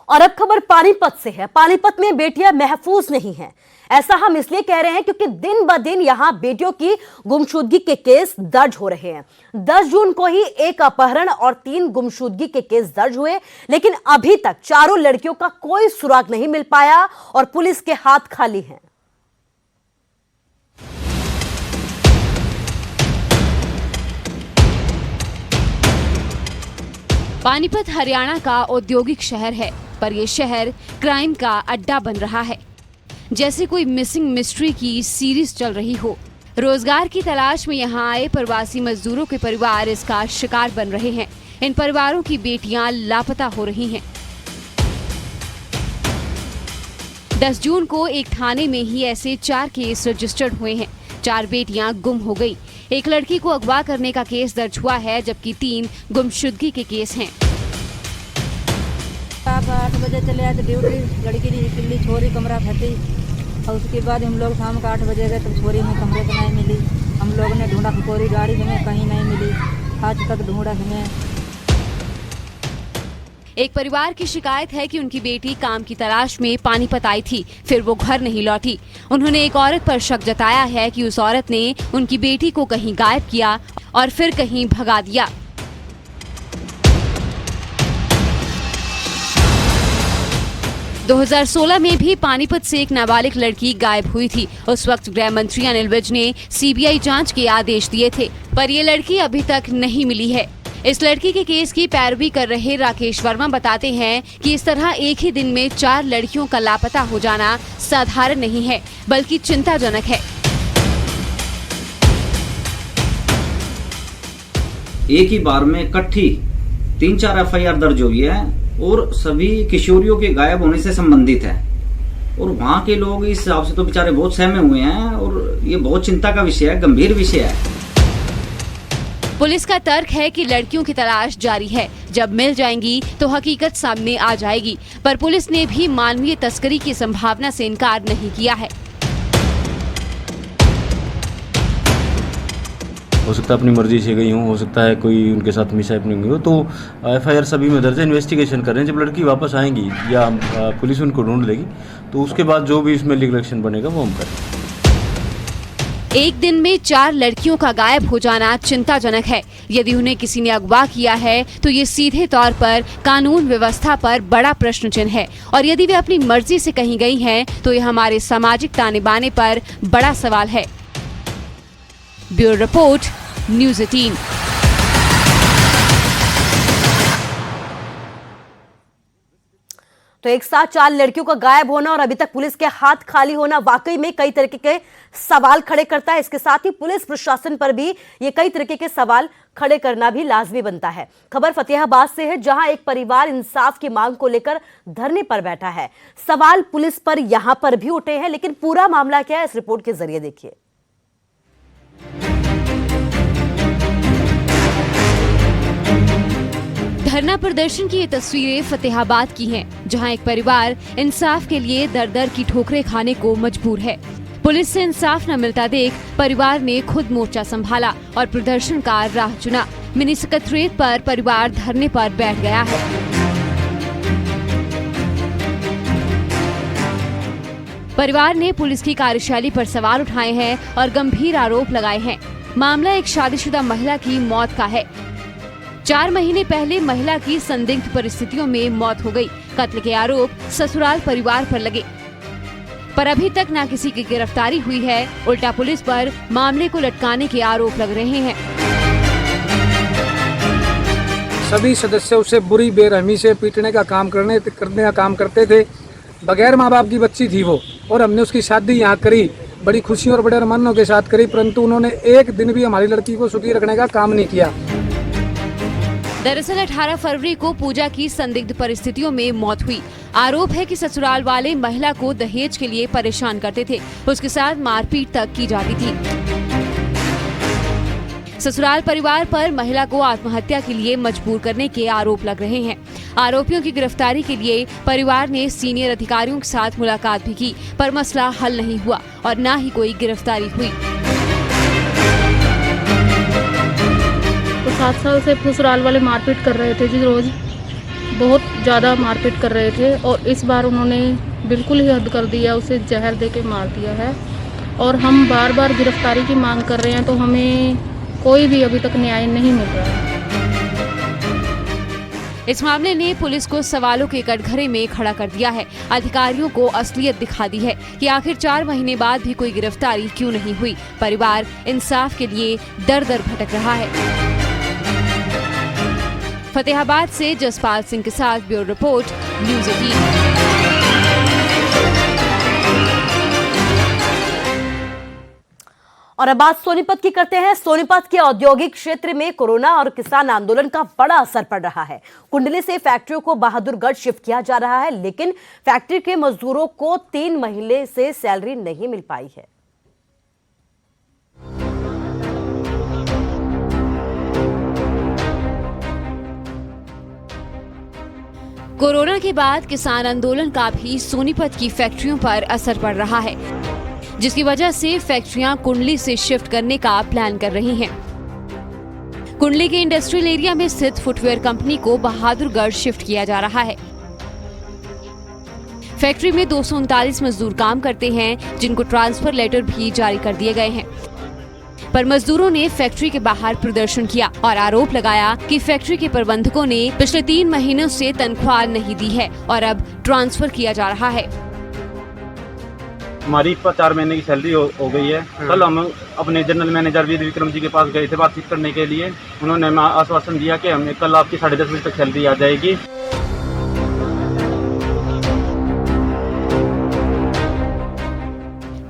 और अब खबर पानीपत से है। पानीपत में बेटियां महफूज नहीं हैं। ऐसा हम इसलिए कह रहे हैं क्योंकि दिन ब दिन यहां बेटियों की गुमशुदगी के केस दर्ज हो रहे हैं। 10 जून को ही एक अपहरण और 3 गुमशुदगी के केस दर्ज हुए, लेकिन अभी तक चारों लड़कियों का कोई सुराग नहीं मिल पाया और पुलिस के हाथ खाली हैं। पानीपत हरियाणा का औद्योगिक शहर है, पर यह शहर क्राइम का अड्डा बन रहा है। जैसे कोई मिसिंग मिस्ट्री की सीरीज चल रही हो। रोजगार की तलाश में यहाँ आए प्रवासी मजदूरों के परिवार इसका शिकार बन रहे हैं। इन परिवारों की बेटियां लापता हो रही हैं। 10 जून को एक थाने में ही ऐसे 4 केस रजिस्टर्ड हुए हैं। 4 बेटियां गुम हो गई। एक लड़की को अगवा करने का केस दर्ज हुआ है, जबकि 3 गुमशुदगी के केस हैं। 8 बजे चले आए थे ड्यूटी, लड़की निकली, छोरी कमरा फटी और उसके बाद हम लोग शाम को 8 बजे गए तो छोरी में कमरे को नहीं मिली। हम लोगों ने ढूंढा, खकोरी गाड़ी हमें कहीं नहीं मिली, आज तक ढूंढा हमें। एक परिवार की शिकायत है कि उनकी बेटी काम की तलाश में पानीपत आई थी, फिर वो घर नहीं लौटी। उन्होंने एक औरत पर शक जताया है कि उस औरत ने उनकी बेटी को कहीं गायब किया और फिर कहीं भगा दिया। – 2016 में भी पानीपत से एक नाबालिग लड़की गायब हुई थी। उस वक्त गृह मंत्री अनिल विज ने सीबीआई जांच के आदेश दिए थे, पर ये लड़की अभी तक नहीं मिली है। इस लड़की के केस की पैरवी कर रहे राकेश वर्मा बताते हैं कि इस तरह एक ही दिन में 4 लड़कियों का लापता हो जाना साधारण नहीं है, बल्कि चिंताजनक है। एक ही बार में इकट्ठी 3-4 एफआईआर दर्ज हुई है और सभी किशोरियों के गायब होने से संबंधित है। और वहाँ के लोग इस हिसाब से तो बेचारे बहुत सहमे हुए हैं और ये बहुत चिंता का विषय है, गंभीर विषय है। पुलिस का तर्क है कि लड़कियों की तलाश जारी है, जब मिल जाएंगी तो हकीकत सामने आ जाएगी, पर पुलिस ने भी मानवीय तस्करी की संभावना से इनकार नहीं किया है। हो सकता है अपनी मर्जी से गई हो सकता है कोई उनके साथ मिसहैपनिंग हो, तो एफआईआर सभी में दर्ज है, इन्वेस्टिगेशन कर रहे हैं। जब लड़की वापस आएंगी या पुलिस उनको ढूंढ लेगी तो उसके बाद जो भी इसमें लीगल एक्शन बनेगा वो हम करेंगे। एक दिन में 4 लड़कियों का गायब हो जाना चिंताजनक है। यदि उन्हें किसी ने अगवा किया है तो ये सीधे तौर पर कानून व्यवस्था पर बड़ा प्रश्न चिन्ह है, और यदि वे अपनी मर्जी से कहीं गई हैं तो ये हमारे सामाजिक ताने बाने पर बड़ा सवाल है। Bureau report, news 18। तो एक साथ 4 लड़कियों का गायब होना और अभी तक पुलिस के हाथ खाली होना वाकई में कई तरीके के सवाल खड़े करता है। इसके साथ ही पुलिस प्रशासन पर भी ये कई तरीके के सवाल खड़े करना भी लाजमी बनता है। खबर फतेहाबाद से है, जहां एक परिवार इंसाफ की मांग को लेकर धरने पर बैठा है। सवाल पुलिस पर यहां पर भी उठे हैं, लेकिन पूरा मामला क्या है इस रिपोर्ट के जरिए देखिए। धरना प्रदर्शन की ये तस्वीरें फतेहाबाद की हैं, जहां एक परिवार इंसाफ के लिए दर-दर की ठोकरें खाने को मजबूर है। पुलिस से इंसाफ न मिलता देख परिवार ने खुद मोर्चा संभाला और प्रदर्शन का राह चुना। मिनी सेक्रेटेरिएट पर परिवार धरने पर बैठ गया है। परिवार ने पुलिस की कार्यशैली पर सवाल उठाए हैं और गंभीर आरोप लगाए हैं। मामला एक शादीशुदा महिला की मौत का है। 4 महीने पहले महिला की संदिग्ध परिस्थितियों में मौत हो गई। कत्ल के आरोप ससुराल परिवार पर लगे, पर अभी तक न किसी की गिरफ्तारी हुई है। उल्टा पुलिस पर मामले को लटकाने के आरोप लग रहे हैं। सभी सदस्य उसे बुरी बेरहमी से पीटने का काम करने का काम करते थे। बगैर माँ बाप की बच्ची थी वो, और हमने उसकी शादी यहाँ करी, बड़ी खुशी और बड़े अरमानों के साथ करी, परंतु उन्होंने एक दिन भी हमारी लड़की को सुखी रखने का काम नहीं किया। दरअसल 18 फरवरी को पूजा की संदिग्ध परिस्थितियों में मौत हुई। आरोप है कि ससुराल वाले महिला को दहेज के लिए परेशान करते थे, उसके साथ मारपीट तक की जाती थी। ससुराल परिवार पर महिला को आत्महत्या के लिए मजबूर करने के आरोप लग रहे हैं। आरोपियों की गिरफ्तारी के लिए परिवार ने सीनियर अधिकारियों के साथ मुलाकात भी की, पर मसला हल नहीं हुआ और न ही कोई गिरफ्तारी हुई। 7 साल से ससुराल वाले मारपीट कर रहे थे जी रोज। बहुत ज़्यादा मारपीट कर रहे थे और इस बार उन्होंने बिल्कुल ही हद कर दिया, उसे जहर दे के मार दिया है और हम बार बार गिरफ्तारी की मांग कर रहे हैं तो हमें कोई भी अभी तक न्याय नहीं मिल रहा है। इस मामले ने पुलिस को सवालों के कटघरे में खड़ा कर दिया है। अधिकारियों को असलियत दिखा दी है कि आखिर 4 महीने बाद भी कोई गिरफ्तारी क्यों नहीं हुई। परिवार इंसाफ के लिए दर दर भटक रहा है। फतेहाबाद से जसपाल सिंह के साथ ब्यूरो रिपोर्ट, न्यूज़ 18। और अब बात सोनीपत की करते हैं। सोनीपत के औद्योगिक क्षेत्र में कोरोना और किसान आंदोलन का बड़ा असर पड़ रहा है। कुंडली से फैक्ट्रियों को बहादुरगढ़ शिफ्ट किया जा रहा है, लेकिन फैक्ट्री के मजदूरों को 3 महीने से सैलरी नहीं मिल पाई है। कोरोना के बाद किसान आंदोलन का भी सोनीपत की फैक्ट्रियों पर असर पड़ रहा है, जिसकी वजह से फैक्ट्रियां कुंडली से शिफ्ट करने का प्लान कर रही हैं। कुंडली के इंडस्ट्रियल एरिया में स्थित फुटवेयर कंपनी को बहादुरगढ़ शिफ्ट किया जा रहा है। फैक्ट्री में 239 मजदूर काम करते हैं, जिनको ट्रांसफर लेटर भी जारी कर दिए गए हैं। पर मजदूरों ने फैक्ट्री के बाहर प्रदर्शन किया और आरोप लगाया कि फैक्ट्री के प्रबंधकों ने पिछले 3 महीनों से तनख्वाह नहीं दी है और अब ट्रांसफर किया जा रहा है। हमारी 4 महीने की सैलरी हो गई है। कल हम अपने जनरल मैनेजर वीर विक्रम जी के पास गए थे बातचीत करने के लिए। उन्होंने हमें आश्वासन दिया कि हमें कल आपकी 10:30 बजे तक सैलरी आ जाएगी।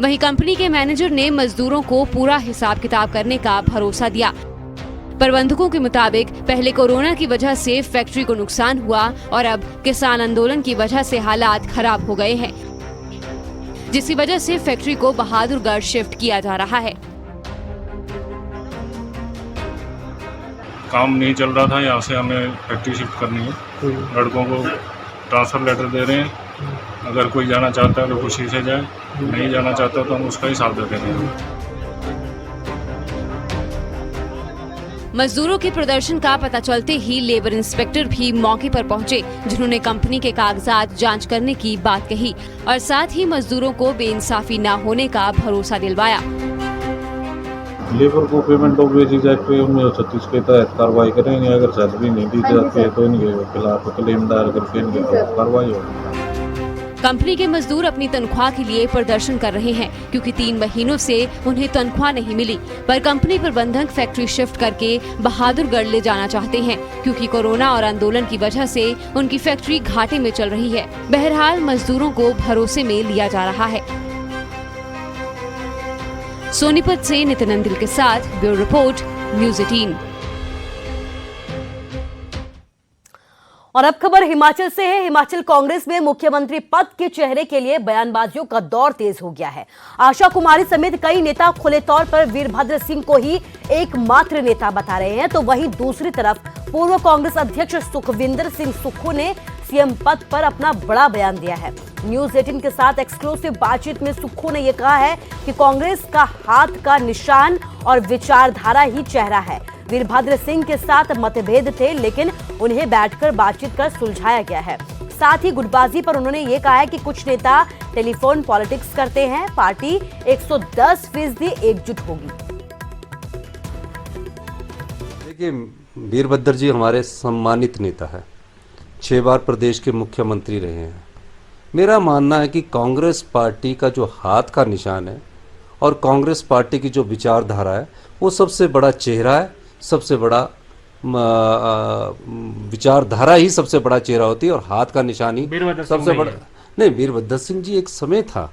वहीं कंपनी के मैनेजर ने मजदूरों को पूरा हिसाब किताब करने का भरोसा दिया। प्रबंधकों के मुताबिक पहले कोरोना की वजह से फैक्ट्री को नुकसान हुआ और अब किसान आंदोलन की वजह से हालात खराब हो गए हैं, जिसकी वजह से फैक्ट्री को बहादुरगढ़ शिफ्ट किया जा रहा है। काम नहीं चल रहा था, यहाँ से हमें फैक्ट्री शिफ्ट करनी है। लड़कों को ट्रांसफर लेटर दे रहे हैं, अगर कोई जाना चाहता है तो खुशी से जाए, नहीं जाना चाहता तो हम उसका हिसाब दे रहे हैं। मजदूरों के प्रदर्शन का पता चलते ही लेबर इंस्पेक्टर भी मौके पर पहुंचे, जिन्होंने कंपनी के कागजात जांच करने की बात कही और साथ ही मजदूरों को बेइंसाफी न होने का भरोसा दिलवाया। लेबर को पेमेंट ऑफ वेजेज एक्ट पे 1936 के तहत कार्रवाई करेंगे। अगर सैलरी नहीं दी जाती है तो इनके खिलाफ क्लेम दायर करके इनके खिलाफ कार्रवाई होगी। कंपनी के मजदूर अपनी तनख्वाह के लिए प्रदर्शन कर रहे हैं, क्योंकि 3 महीनों से उन्हें तनख्वाह नहीं मिली। पर कंपनी प्रबंधक फैक्ट्री शिफ्ट करके बहादुरगढ़ ले जाना चाहते हैं, क्योंकि कोरोना और आंदोलन की वजह से उनकी फैक्ट्री घाटे में चल रही है। बहरहाल मजदूरों को भरोसे में लिया जा रहा है। सोनीपत से नितिन अंदिल के साथ ब्यूरो रिपोर्ट, न्यूज़ 18। और अब खबर हिमाचल से है। हिमाचल कांग्रेस में मुख्यमंत्री पद के चेहरे के लिए बयानबाजियों का दौर तेज हो गया है। आशा कुमारी समेत कई नेता खुले तौर पर वीरभद्र सिंह को ही एकमात्र नेता बता रहे हैं, तो वहीं दूसरी तरफ पूर्व कांग्रेस अध्यक्ष सुखविंदर सिंह सुक्खू ने सीएम पद पर अपना बड़ा बयान दिया है। न्यूज़ 18 के साथ एक्सक्लूसिव बातचीत में सुक्खू ने यह कहा है कि कांग्रेस का हाथ का निशान और विचारधारा ही चेहरा है। वीरभद्र सिंह के साथ मतभेद थे, लेकिन उन्हें बैठकर बातचीत कर सुलझाया गया है। साथ ही गुटबाजी पर उन्होंने ये कहा है कि कुछ नेता टेलीफोन पॉलिटिक्स करते हैं, पार्टी 110% एकजुट होगी। देखिए, वीरभद्र जी हमारे सम्मानित नेता है, 6 बार प्रदेश के मुख्यमंत्री रहे हैं। मेरा मानना है कि कांग्रेस पार्टी का जो हाथ का निशान है और कांग्रेस पार्टी की जो विचारधारा है वो सबसे बड़ा चेहरा है। सबसे बड़ा विचारधारा ही सबसे बड़ा चेहरा होती है और हाथ का निशान ही सबसे बड़ा नहीं। वीरभद्र सिंह जी एक समय था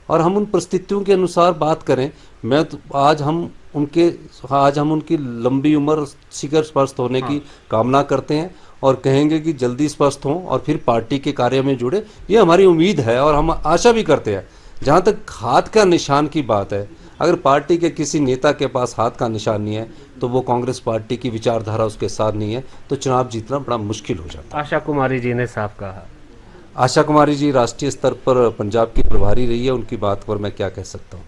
और हम उन परिस्थितियों के अनुसार बात करें। मैं तो आज हम उनकी लंबी उम्र शीघ्र स्वस्थ होने की कामना करते हैं और कहेंगे कि जल्दी स्वस्थ हों और फिर पार्टी के कार्य में जुड़े, ये हमारी उम्मीद है और हम आशा भी करते हैं। जहाँ तक हाथ का निशान की बात है, अगर पार्टी के किसी नेता के पास हाथ का निशान नहीं है तो वो कांग्रेस पार्टी की विचारधारा उसके साथ नहीं है, तो चुनाव जीतना बड़ा मुश्किल हो जाता है। आशा कुमारी जी ने साफ कहा। आशा कुमारी जी राष्ट्रीय स्तर पर पंजाब की प्रभारी रही है, उनकी बात पर मैं क्या कह सकता हूँ।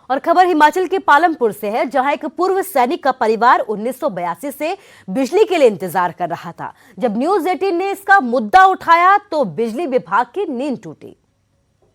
और खबर हिमाचल के पालमपुर से है, जहां एक पूर्व सैनिक का परिवार 1982 से बिजली के लिए इंतजार कर रहा था। जब न्यूज़ 18 ने इसका मुद्दा उठाया तो बिजली विभाग की नींद टूटी।